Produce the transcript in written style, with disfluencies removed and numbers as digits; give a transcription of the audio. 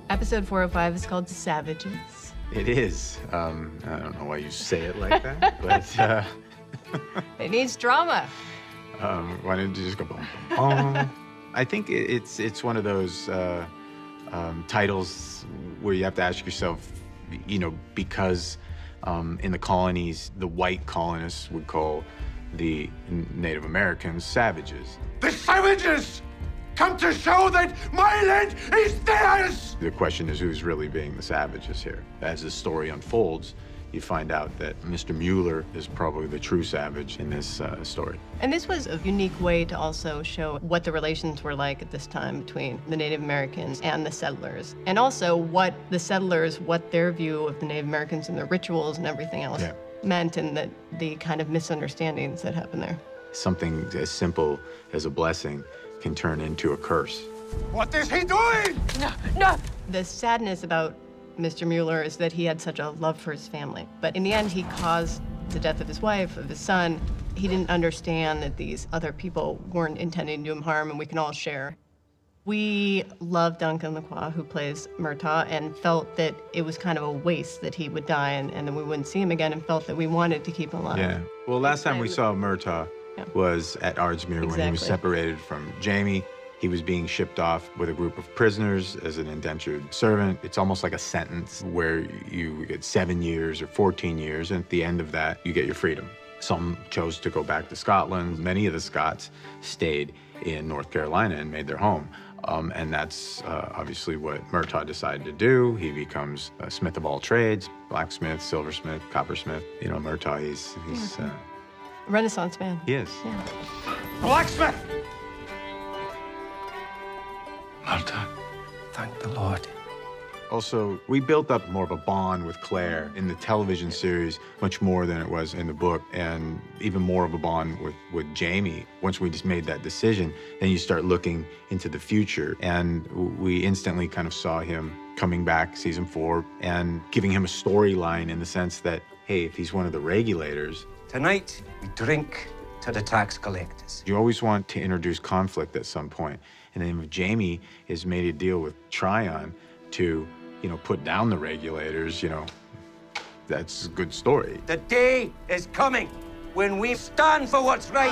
Episode 405 is called Savages. It is. I don't know why you say it like that, but... It needs drama. Why didn't you just go boom, boom, boom? I think it's one of those titles where you have to ask yourself, you know, because in the colonies, the white colonists would call the Native Americans savages. The savages come to show that my land is theirs! The question is who's really being the savages here. As the story unfolds, you find out that Mr. Mueller is probably the true savage in this story. And this was a unique way to also show what the relations were like at this time between the Native Americans and the settlers. And also what the settlers, what their view of the Native Americans and their rituals and everything else meant, and the kind of misunderstandings that happened there. Something as simple as a blessing can turn into a curse. What is he doing? No, no! The sadness about Mr. Mueller is that he had such a love for his family. But in the end, he caused the death of his wife, of his son. He didn't understand that these other people weren't intending to do him harm, and we can all share. We love Duncan Lacroix, who plays Murtaugh, and felt that it was kind of a waste that he would die and then we wouldn't see him again, and felt that we wanted to keep him alive. Yeah. Well, last time we saw Murtaugh was at Ardsmuir when he was separated from Jamie. He was being shipped off with a group of prisoners as an indentured servant. It's almost like a sentence where you get 7 years or 14 years, and at the end of that, you get your freedom. Some chose to go back to Scotland. Many of the Scots stayed in North Carolina and made their home. And that's obviously what Murtaugh decided to do. He becomes a smith of all trades, blacksmith, silversmith, coppersmith. You know, Murtaugh, he's Renaissance man. He is. Yeah. Blacksmith! Murtaugh, thank the Lord. Also, we built up more of a bond with Claire in the television series, much more than it was in the book, and even more of a bond with Jamie. Once we just made that decision, then you start looking into the future, and we instantly kind of saw him coming back season 4 and giving him a storyline in the sense that, hey, if he's one of the regulators. Tonight, we drink to the tax collectors. You always want to introduce conflict at some point. And then if Jamie has made a deal with Tryon to, you know, put down the regulators, you know, that's a good story. The day is coming when we stand for what's right.